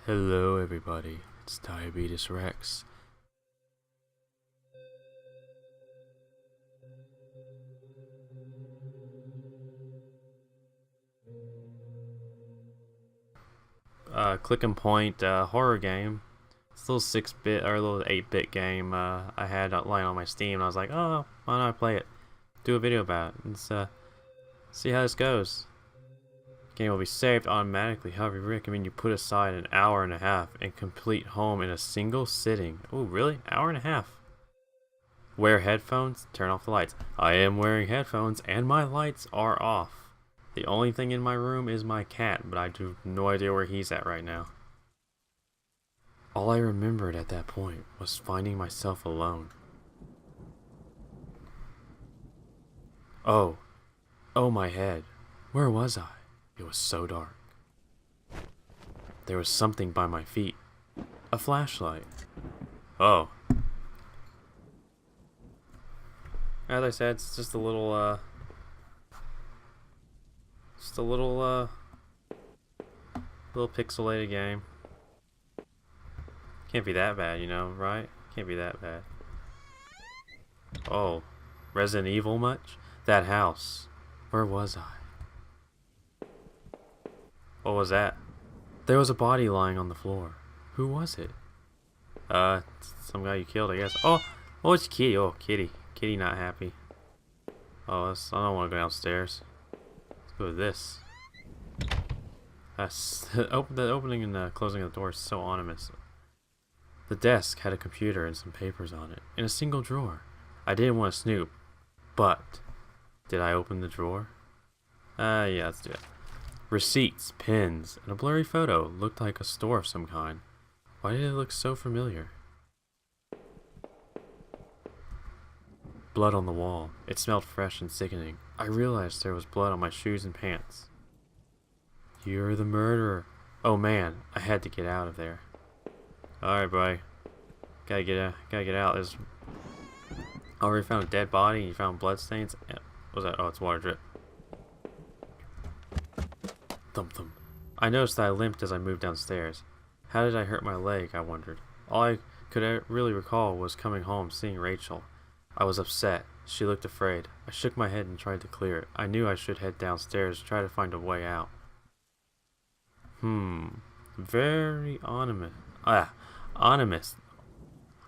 Hello everybody, it's Diabetes Rex. Click and point horror game. It's a little 6-bit or a little 8-bit game I had lying on my Steam, and I was like, oh, why not play it? Do a video about it, and see how this goes. Game will be saved automatically. However, we recommend you put aside an hour and a half and complete home in a single sitting. Oh, really? Hour and a half? Wear headphones, turn off the lights. I am wearing headphones and my lights are off. The only thing in my room is my cat, but I have no idea where he's at right now. All I remembered at that point was finding myself alone. Oh my head. Where was I? It was so dark. There was something by my feet. A flashlight. Oh. As I said, it's just a little little pixelated game. Can't be that bad, you know, right? Can't be that bad. Oh, Resident Evil much? That house. Where was I? What was that? There was a body lying on the floor. Who was it? Some guy you killed, I guess. Oh, it's Kitty. Oh, Kitty. Kitty not happy. Oh, I don't want to go downstairs. Let's go with this. The opening and the closing of the door is so ominous. The desk had a computer and some papers on it, in a single drawer. I didn't want to snoop, but did I open the drawer? Yeah, let's do it. Receipts, pens, and a blurry photo looked like a store of some kind. Why did it look so familiar? Blood on the wall. It smelled fresh and sickening. I realized there was blood on my shoes and pants. You're the murderer. Oh man, I had to get out of there. Alright, boy. Gotta get out. There's already found a dead body. You found bloodstains. Yeah. What was that? Oh, it's water drip. Thump thump. I noticed that I limped as I moved downstairs. How did I hurt my leg, I wondered. All I could really recall was coming home, seeing Rachel. I was upset. She looked afraid. I shook my head and tried to clear it. I knew I should head downstairs to try to find a way out. Very ominous.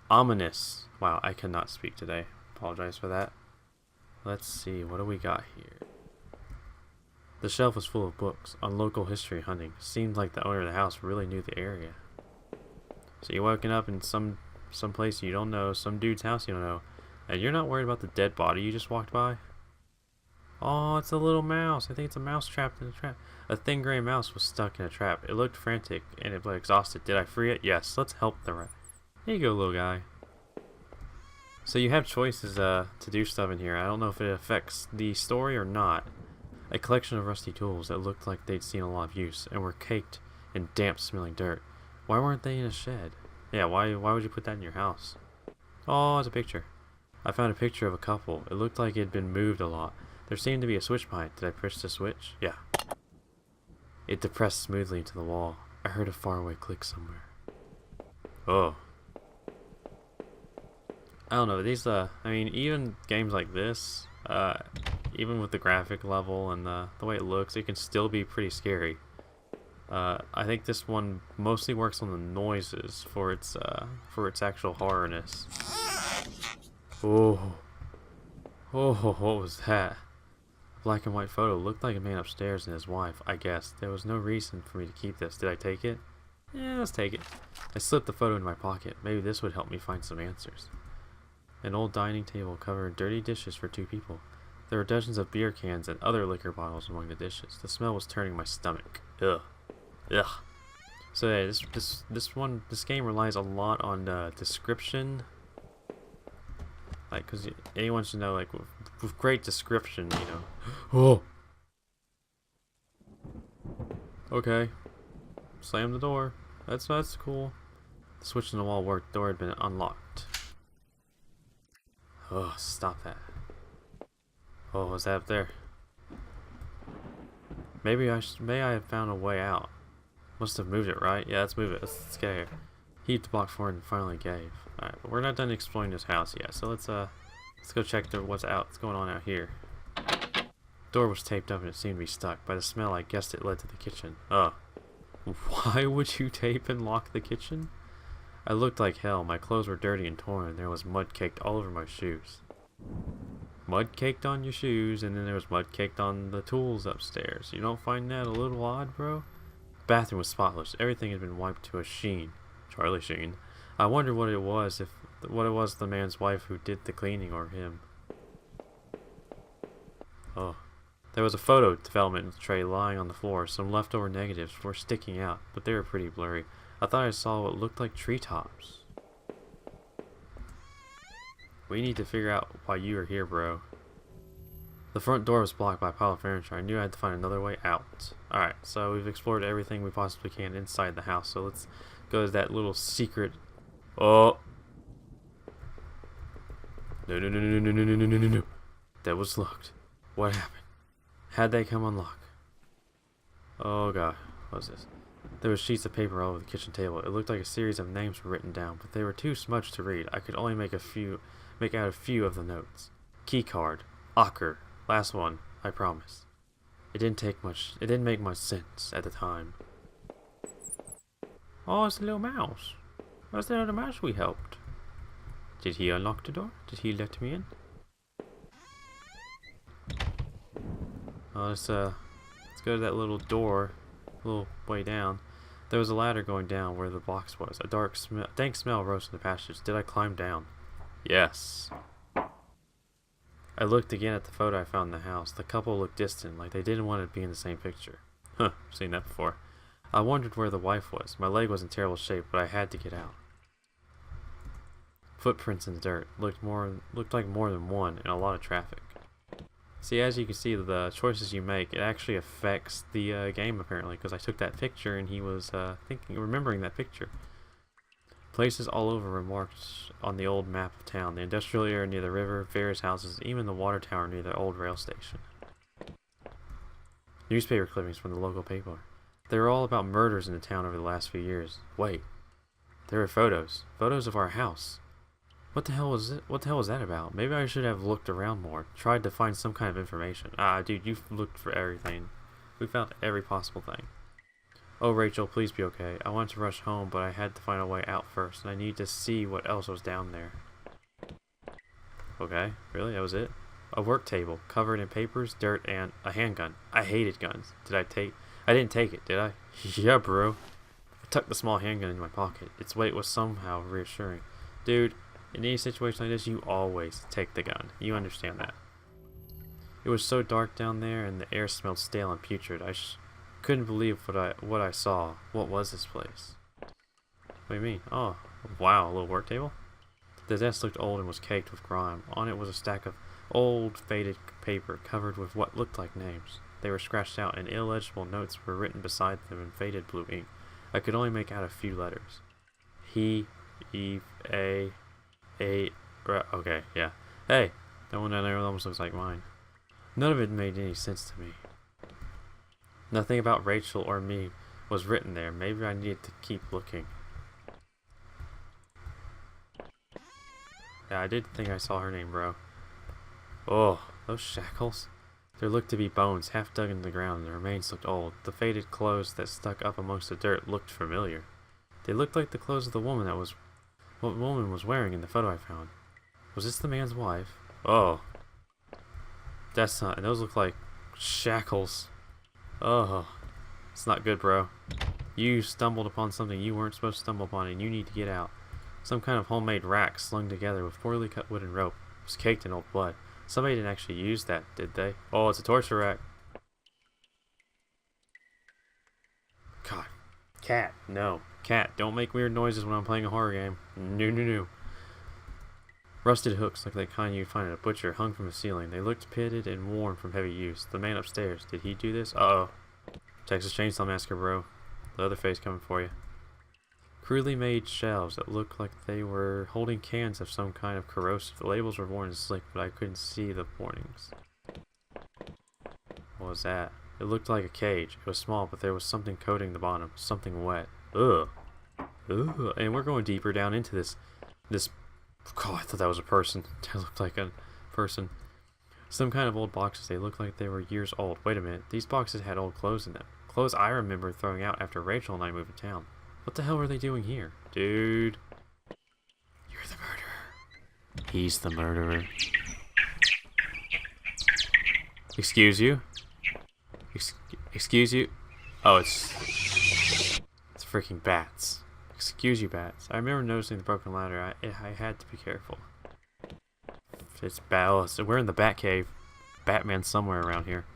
Ominous. Wow, I cannot speak today. Apologize for that. Let's see, what do we got here? The shelf was full of books on local history hunting. Seemed like the owner of the house really knew the area. So you're waking up in some place you don't know, some dude's house you don't know, and you're not worried about the dead body you just walked by? Oh, it's a little mouse. I think it's a mouse trapped in a trap. A thin gray mouse was stuck in a trap. It looked frantic and it was exhausted. Did I free it? Yes. Let's help the rat. Here you go, little guy. So you have choices to do stuff in here. I don't know if it affects the story or not. A collection of rusty tools that looked like they'd seen a lot of use and were caked in damp smelling dirt. Why weren't they in a shed? Yeah, why would you put that in your house? Oh, it's a picture. I found a picture of a couple. It looked like it had been moved a lot. There seemed to be a switch behind it. Did I push the switch? Yeah. It depressed smoothly into the wall. I heard a faraway click somewhere. Oh. I don't know, these, I mean, even games like this, even with the graphic level and the way it looks, it can still be pretty scary. I think this one mostly works on the noises for its actual horrorness. Oh. Oh, what was that? Black and white photo looked like a man upstairs and his wife, I guess. There was no reason for me to keep this. Did I take it? Yeah, let's take it. I slipped the photo into my pocket. Maybe this would help me find some answers. An old dining table covered in dirty dishes for 2 people. There were dozens of beer cans and other liquor bottles among the dishes. The smell was turning my stomach. Ugh. Ugh. So yeah, this game relies a lot on description. Like, cause anyone should know, like, with great description, you know. Oh. Okay. Slam the door. That's cool. The switch in the wall worked. The door had been unlocked. Oh, stop that. Oh, is that up there? Maybe I have found a way out. Must have moved it, right? Yeah, let's move it. Let's get here. He hit the block forward and finally gave. Alright, but we're not done exploring this house yet, so let's go check what's going on out here. Door was taped up and it seemed to be stuck. By the smell, I guessed it led to the kitchen. Why would you tape and lock the kitchen? I looked like hell. My clothes were dirty and torn, and there was mud caked all over my shoes. Mud caked on your shoes, and then there was mud caked on the tools upstairs. You don't find that a little odd, bro? The bathroom was spotless. Everything had been wiped to a sheen. Charlie Sheen. I wondered what it was the man's wife who did the cleaning or him. Oh. There was a photo development tray lying on the floor. Some leftover negatives were sticking out, but they were pretty blurry. I thought I saw what looked like treetops. We need to figure out why you are here, bro. The front door was blocked by a pile of furniture. I knew I had to find another way out. Alright, so we've explored everything we possibly can inside the house. So let's go to that little secret. Oh! No. That was locked. What happened? How'd they come unlock? Oh god, what's this? There were sheets of paper all over the kitchen table. It looked like a series of names were written down, but they were too smudged to read. I could only make out a few of the notes. Key card. Ocker. Last one, I promise. It didn't make much sense at the time. Oh, it's a little mouse. Where's the other mouse we helped? Did he unlock the door? Did he let me in? Oh, let's go to that little door, a little way down. There was a ladder going down where the box was. A dank smell rose from the passage. Did I climb down? Yes. I looked again at the photo I found in the house. The couple looked distant, like they didn't want to be in the same picture. Huh, seen that before. I wondered where the wife was. My leg was in terrible shape, but I had to get out. Footprints in the dirt. Looked like more than one, and a lot of traffic. See, as you can see, the choices you make, it actually affects the game, apparently, because I took that picture and he was remembering that picture. Places all over were marked on the old map of town. The industrial area near the river, various houses, even the water tower near the old rail station. Newspaper clippings from the local paper. They were all about murders in the town over the last few years. Wait. There were photos. Photos of our house. What the hell was it? What the hell was that about? Maybe I should have looked around more. Tried to find some kind of information. Dude, you've looked for everything. We found every possible thing. Oh, Rachel, please be okay. I wanted to rush home, but I had to find a way out first, and I needed to see what else was down there. Okay, really? That was it? A work table, covered in papers, dirt, and a handgun. I hated guns. I didn't take it, did I? Yeah, bro. I tucked the small handgun in my pocket. Its weight was somehow reassuring. Dude, in any situation like this, you always take the gun. You understand that. It was so dark down there, and the air smelled stale and putrid. I couldn't believe what I saw. What was this place? What do you mean? Oh, wow, a little work table? The desk looked old and was caked with grime. On it was a stack of old, faded paper covered with what looked like names. They were scratched out, and illegible notes were written beside them in faded blue ink. I could only make out a few letters. He, Eve, A, okay, yeah. Hey, that one down there almost looks like mine. None of it made any sense to me. Nothing about Rachel or me was written there. Maybe I needed to keep looking. Yeah, I did think I saw her name, bro. Oh, those shackles. There looked to be bones half dug into the ground, and the remains looked old. The faded clothes that stuck up amongst the dirt looked familiar. They looked like the clothes of the woman what woman was wearing in the photo I found. Was this the man's wife? Oh. That's not, and those look like shackles. Oh. It's not good, bro. You stumbled upon something you weren't supposed to stumble upon, and you need to get out. Some kind of homemade rack slung together with poorly cut wooden rope. It was caked in old blood. Somebody didn't actually use that, did they? Oh, it's a torture rack. God. Cat. No. Cat, don't make weird noises when I'm playing a horror game. No. Rusted hooks like the kind you'd find at a butcher hung from the ceiling. They looked pitted and worn from heavy use. The man upstairs, did he do this? Uh-oh. Texas Chainsaw Massacre, bro. The other face coming for you. Crudely made shelves that looked like they were holding cans of some kind of corrosive. The labels were worn and slick, but I couldn't see the warnings. What was that? It looked like a cage. It was small, but there was something coating the bottom. Something wet. Ugh. Ugh. And we're going deeper down into this. Oh, I thought that was a person. That looked like a person. Some kind of old boxes. They looked like they were years old. Wait a minute. These boxes had old clothes in them. Clothes I remember throwing out after Rachel and I moved to town. What the hell were they doing here? Dude. You're the murderer. He's the murderer. Excuse you? Excuse you? Oh, it's freaking bats. Excuse you, bats. I remember noticing the broken ladder. I had to be careful. It's Battle. So we're in the Bat Cave. Batman's somewhere around here.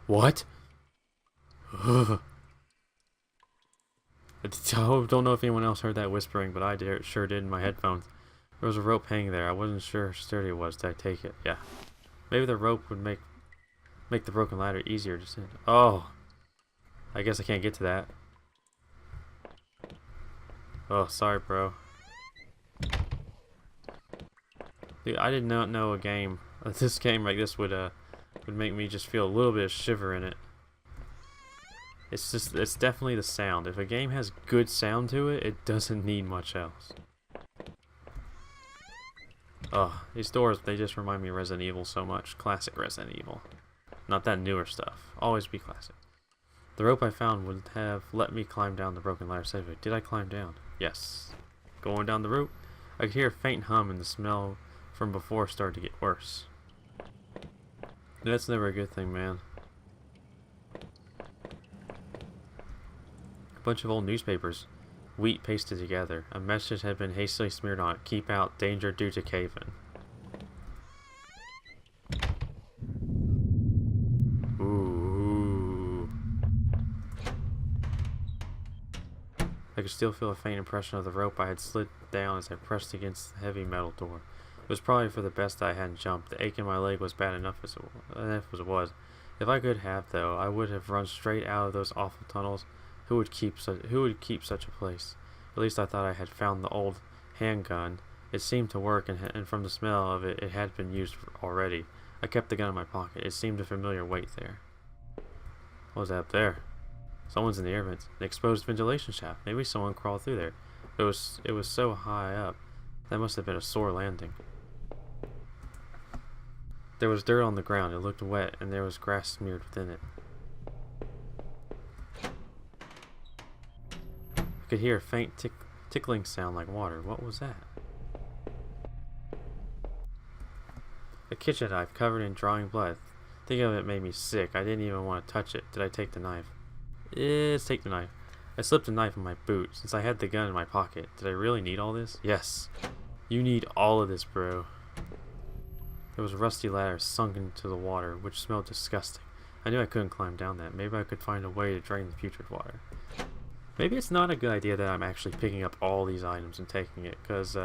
What? Ugh. I don't know if anyone else heard that whispering, but I did. Sure did in my headphones. There was a rope hanging there. I wasn't sure how sturdy it was. Did I take it? Yeah. Maybe the rope would make the broken ladder easier to send. Oh. I guess I can't get to that. Oh, sorry, bro. Dude, I did not know a game. This game like this would make me just feel a little bit of shiver in it. It's definitely the sound. If a game has good sound to it, it doesn't need much else. Oh, these doors, they just remind me of Resident Evil so much. Classic Resident Evil. Not that newer stuff. Always be classic. The rope I found would have let me climb down the broken ladder safely. Did I climb down? Yes. Going down the rope, I could hear a faint hum and the smell from before started to get worse. That's never a good thing, man. A bunch of old newspapers. Wheat pasted together. A message had been hastily smeared on it. Keep out. Danger due to cave-in. Ooh. I could still feel a faint impression of the rope I had slid down as I pressed against the heavy metal door. It was probably for the best I hadn't jumped. The ache in my leg was bad enough as it was. If I could have, though, I would have run straight out of those awful tunnels. Who would keep such a place? At least I thought I had found the old handgun. It seemed to work, and from the smell of it, it had been used already. I kept the gun in my pocket. It seemed a familiar weight there. What was that up there? Someone's in the air vents. An exposed ventilation shaft. Maybe someone crawled through there. It was so high up. That must have been a sore landing. There was dirt on the ground. It looked wet, and there was grass smeared within it. I could hear a faint tickling sound like water. What was that? A kitchen knife covered in drying blood. Thinking of it made me sick. I didn't even want to touch it. Did I take the knife? Let's take the knife. I slipped a knife in my boot since I had the gun in my pocket. Did I really need all this? Yes. You need all of this, bro. There was a rusty ladder sunk into the water, which smelled disgusting. I knew I couldn't climb down that. Maybe I could find a way to drain the putrid water. Maybe it's not a good idea that I'm actually picking up all these items and taking it, because,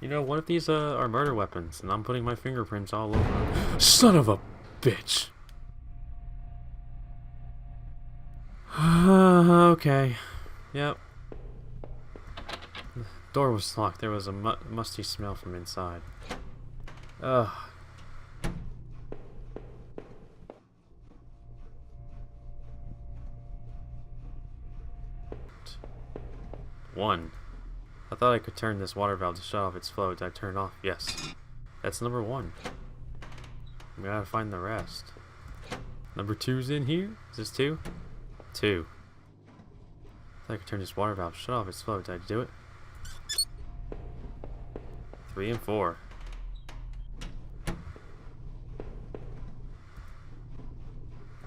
you know, what if these are murder weapons, and I'm putting my fingerprints all over them? Son of a bitch! Okay. Yep. The door was locked. There was a musty smell from inside. Ugh. One. I thought I could turn this water valve to shut off its flow. Did I turn it off? Yes. That's number one. We gotta find the rest. Number two's in here? Is this two? Two. I thought I could turn this water valve to shut off its flow. Did I do it? 3 and 4.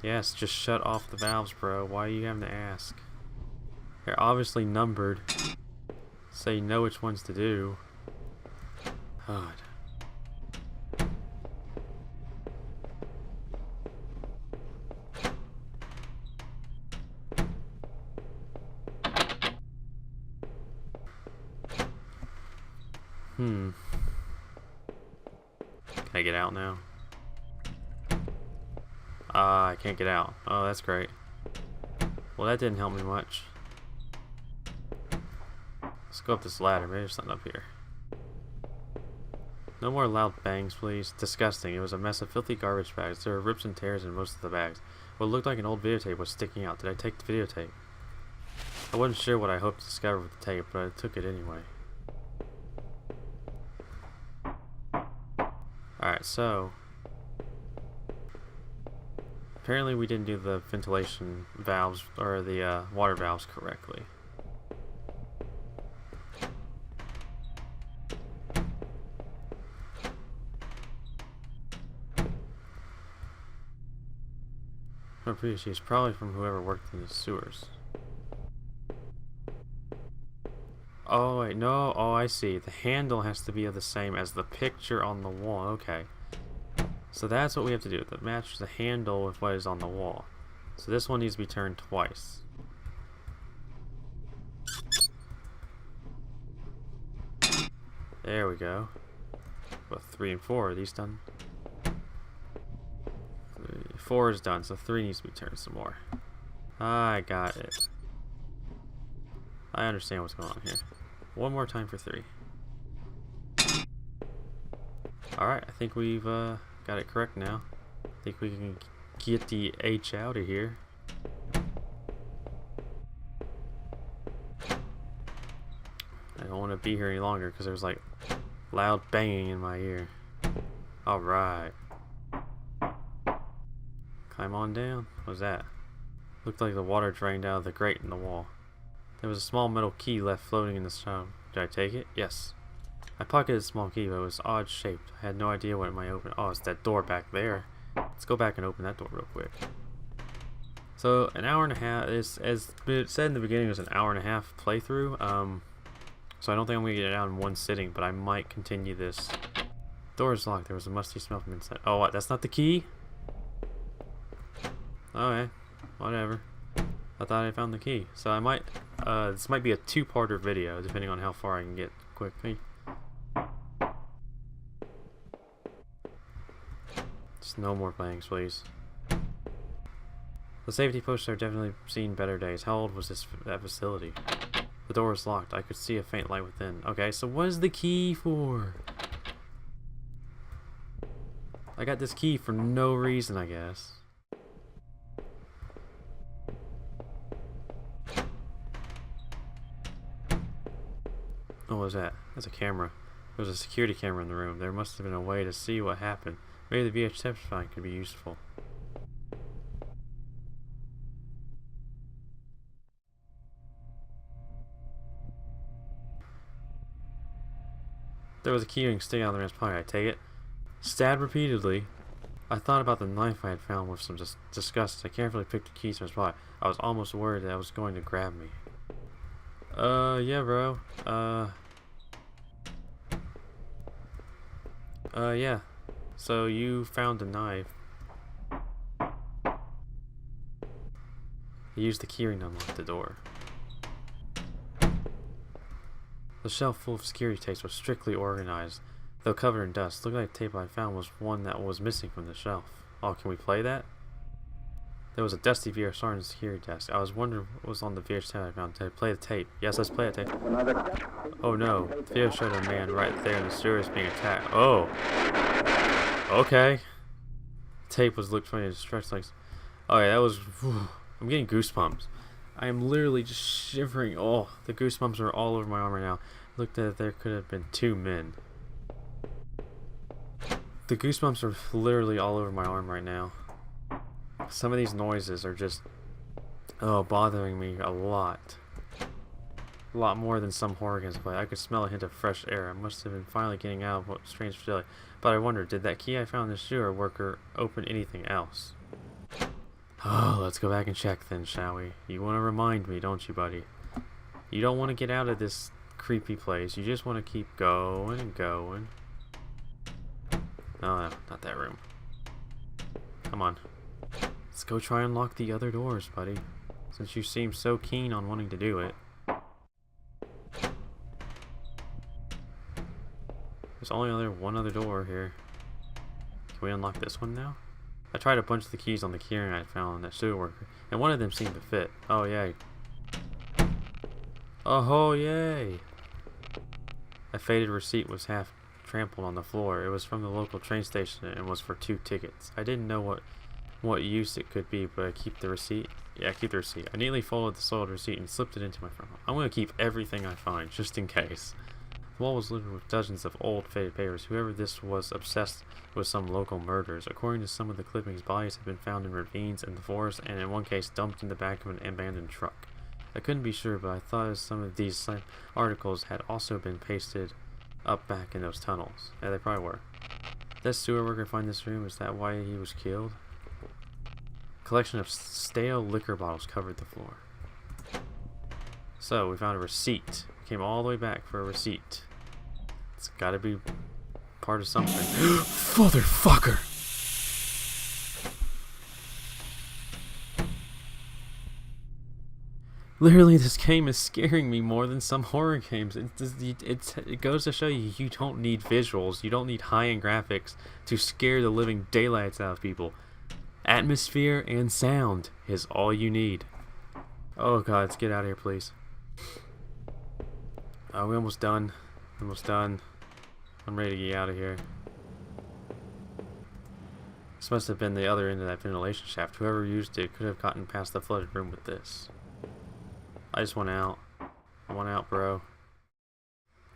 Yes, just shut off the valves, bro. Why are you having to ask? They're obviously numbered, so you know which ones to do. God. Can I get out now? I can't get out. Oh, that's great. Well, that didn't help me much. Let's go up this ladder. Maybe there's something up here. No more loud bangs, please. Disgusting. It was a mess of filthy garbage bags. There were rips and tears in most of the bags. What looked like an old videotape was sticking out. Did I take the videotape? I wasn't sure what I hoped to discover with the tape, but I took it anyway. Alright, so apparently we didn't do the ventilation valves or the water valves correctly. I'm pretty sure he's probably from whoever worked in the sewers. Oh wait, no, oh I see. The handle has to be the same as the picture on the wall. Okay. So that's what we have to do. To match the handle with what is on the wall. So this one needs to be turned twice. There we go. Well, 3 and 4, are these done? 4 is done, so 3 needs to be turned some more. I got it. I understand what's going on here. One more time for 3. Alright, I think we've got it correct now. I think we can get the H out of here. I don't want to be here any longer because there's like loud banging in my ear. Alright. Climb on down. What was that? Looked like the water drained out of the grate in the wall. There was a small metal key left floating in the snow. Did I take it? Yes. I pocketed a small key, but it was odd shaped. I had no idea what it might open. Oh, it's that door back there. Let's go back and open that door real quick. So, an hour and a half, as it said in the beginning, it was an hour and a half playthrough. So I don't think I'm going to get it out in one sitting, but I might continue this. Door is locked. There was a musty smell from inside. Oh, what? That's not the key? Okay. Whatever. I thought I found the key. So I might, this might be a 2-parter video, depending on how far I can get quickly. Just no more bangs, please. The safety posts are definitely seen better days. How old was that facility? The door was locked. I could see a faint light within. Okay, so what is the key for? I got this key for no reason, I guess. What was that? That's a camera. There was a security camera in the room. There must have been a way to see what happened. Maybe the VHS find could be useful. There was a keyring sticking out of the man's pocket. I take it. Stabbed repeatedly. I thought about the knife I had found with some disgust. I carefully picked the keys from his pocket. I was almost worried that it was going to grab me. Yeah, bro. Yeah. So you found a knife. You used the keyring to unlock the door. The shelf full of security tapes was strictly organized, though covered in dust. Looked like the tape I found was one that was missing from the shelf. Oh, can we play that? There was a dusty VHS on the security desk. I was wondering what was on the VHS tape I found. Did I play the tape? Yes, let's play the tape. Oh no, the video showed a man right there in the sewers being attacked. Oh. Okay. Tape was looked funny and stretched like... Okay, that was... Whew. I'm getting goosebumps. I am literally just shivering. Oh, the goosebumps are all over my arm right now. Looked at it, there could have been 2 men. The goosebumps are literally all over my arm right now. Some of these noises are just, bothering me a lot. A lot more than some horror games play. I could smell a hint of fresh air. I must have been finally getting out of what strange facility. But I wonder, did that key I found in the sewer worker open anything else? Oh, let's go back and check then, shall we? You want to remind me, don't you, buddy? You don't want to get out of this creepy place. You just want to keep going and going. No, not that room. Come on. Let's go try and lock the other doors, buddy. Since you seem so keen on wanting to do it. There's only one other door here. Can we unlock this one now? I tried a bunch of the keys on the keyring I found on that sewer worker, and one of them seemed to fit. Oh, yay. Oh, yay! A faded receipt was half trampled on the floor. It was from the local train station and was for 2 tickets. I didn't know what use it could be, but I keep the receipt. Yeah, keep the receipt. I neatly folded the soiled receipt and slipped it into my front. I'm going to keep everything I find, just in case. The wall was littered with dozens of old, faded papers. Whoever this was obsessed with some local murders. According to some of the clippings, bodies have been found in ravines in the forest, and in one case dumped in the back of an abandoned truck. I couldn't be sure, but I thought some of these articles had also been pasted up back in those tunnels. Yeah, they probably were. Did that sewer worker find this room? Is that why he was killed? Collection of stale liquor bottles covered the floor. So, we found a receipt. Came all the way back for a receipt. It's gotta be part of something. Motherfucker! Literally, this game is scaring me more than some horror games. It goes to show you, you don't need visuals. You don't need high-end graphics to scare the living daylights out of people. Atmosphere and sound is all you need. Oh god, let's get out of here, please. We're almost done. Almost done. I'm ready to get out of here. This must have been the other end of that ventilation shaft. Whoever used it could have gotten past the flooded room with this. I just want out. I want out, bro.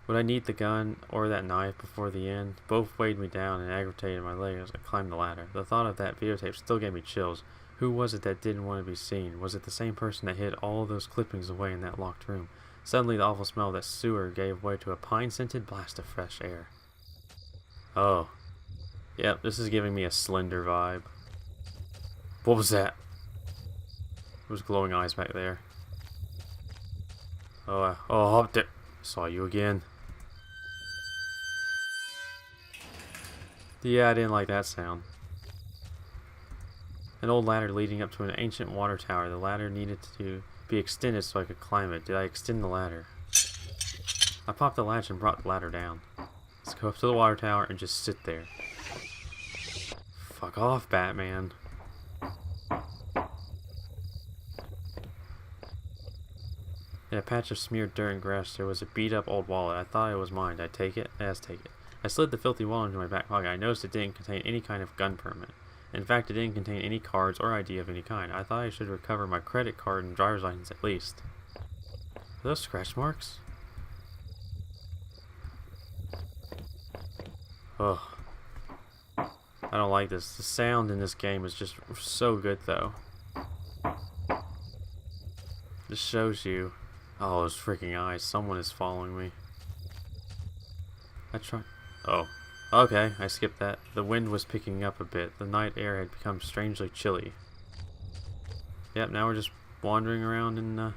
Would I need the gun or that knife before the end? Both weighed me down and aggravated my leg as I climbed the ladder. The thought of that videotape still gave me chills. Who was it that didn't want to be seen? Was it the same person that hid all those clippings away in that locked room? Suddenly, the awful smell of that sewer gave way to a pine-scented blast of fresh air. Oh. Yep, this is giving me a Slender vibe. What was that? It was glowing eyes back there. Oh, up there. Saw you again. Yeah, I didn't like that sound. An old ladder leading up to an ancient water tower. The ladder needed to be extended so I could climb it. Did I extend the ladder? I popped the latch and brought the ladder down. Let's go up to the water tower and just sit there. Fuck off, Batman. In a patch of smeared dirt and grass, there was a beat-up old wallet. I thought it was mine. Did I take it? Yes, take it. I slid the filthy wallet into my back pocket. I noticed it didn't contain any kind of gun permit. In fact, it didn't contain any cards or ID of any kind. I thought I should recover my credit card and driver's license at least. Are those scratch marks? Ugh. I don't like this. The sound in this game is just so good, though. This shows you. Oh, those freaking eyes. Someone is following me. Oh. Okay, I skipped that. The wind was picking up a bit. The night air had become strangely chilly. Yep, now we're just wandering around in,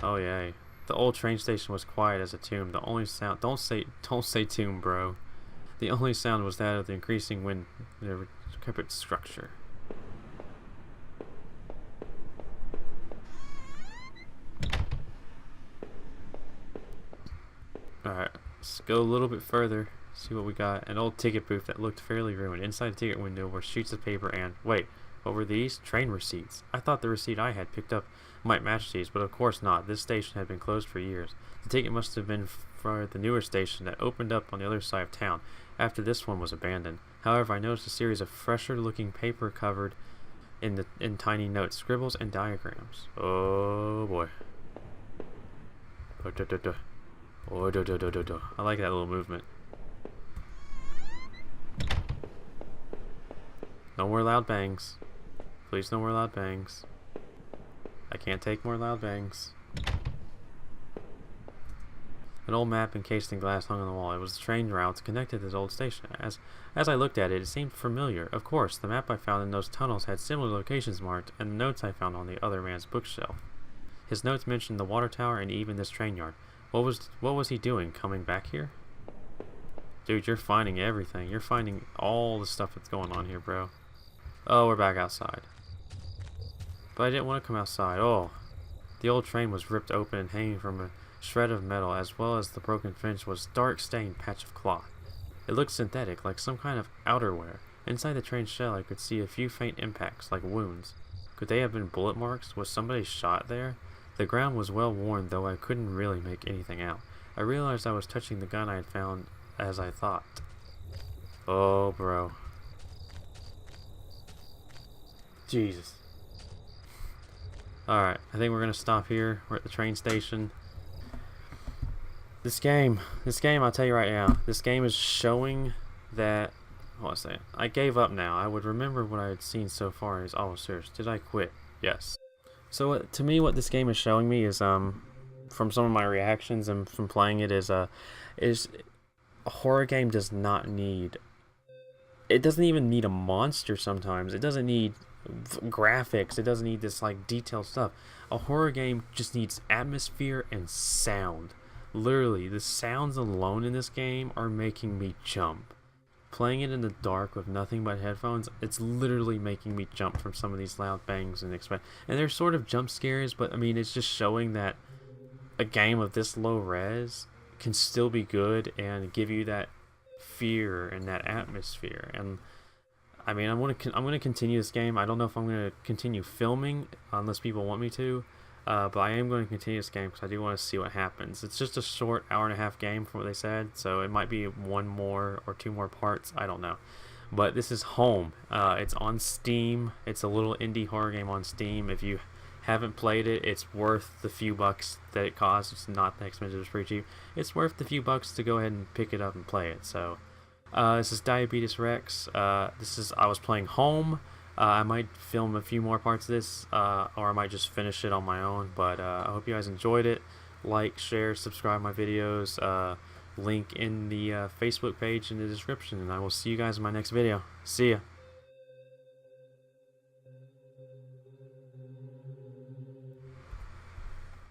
Oh, yay. The old train station was quiet as a tomb. The only sound... Don't say tomb, bro. The only sound was that of the increasing wind in the decrepit structure. Alright, let's go a little bit further, see what we got. An old ticket booth that looked fairly ruined. Inside the ticket window were sheets of paper and... Wait, what were these? Train receipts. I thought the receipt I had picked up might match these, but of course not. This station had been closed for years. The ticket must have been for the newer station that opened up on the other side of town after this one was abandoned. However, I noticed a series of fresher-looking paper covered in tiny notes, scribbles, and diagrams. Oh boy. I like that little movement. No more loud bangs. Please, no more loud bangs. I can't take more loud bangs. An old map encased in glass hung on the wall. It was the train routes connected to this old station. As I looked at it, it seemed familiar. Of course, the map I found in those tunnels had similar locations marked, and the notes I found on the other man's bookshelf. His notes mentioned the water tower and even this train yard. What was he doing? Coming back here? Dude, you're finding everything. You're finding all the stuff that's going on here, bro. Oh, we're back outside. But I didn't want to come outside. Oh. The old train was ripped open and hanging from a shred of metal, as well as the broken finish was a dark stained patch of cloth. It looked synthetic, like some kind of outerwear. Inside the train shell I could see a few faint impacts, like wounds. Could they have been bullet marks? Was somebody shot there? The ground was well worn, though I couldn't really make anything out. I realized I was touching the gun I had found as I thought. Oh, bro. Jesus. Alright, I think we're gonna stop here. We're at the train station. This game, I'll tell you right now, this game is showing that, what was that? I gave up now. I would remember what I had seen so far is, oh, serious, did I quit? Yes. So to me, what this game is showing me is, from some of my reactions and from playing it is a horror game does not need, it doesn't even need a monster sometimes. It doesn't need graphics. It doesn't need this like detailed stuff. A horror game just needs atmosphere and sound. Literally, the sounds alone in this game are making me jump. Playing it in the dark with nothing but headphones, it's literally making me jump from some of these loud bangs and they're sort of jump scares, but I mean, it's just showing that a game of this low res can still be good and give you that fear and that atmosphere. And I mean, I'm gonna continue this game. I don't know if I'm gonna continue filming unless people want me to, but I am going to continue this game because I do want to see what happens. It's just a short hour-and-a-half game from what they said, so it might be one more or two more parts. I don't know. But this is Home. It's on Steam. It's a little indie horror game on Steam. If you haven't played it, it's worth the few bucks that it costs. It's not that expensive. It's pretty cheap. It's worth the few bucks to go ahead and pick it up and play it. So this is Diabetes Rex. I was playing Home. I might film a few more parts of this, or I might just finish it on my own. But I hope you guys enjoyed it. Like, share, subscribe my videos. Link in the Facebook page in the description, and I will see you guys in my next video. See ya.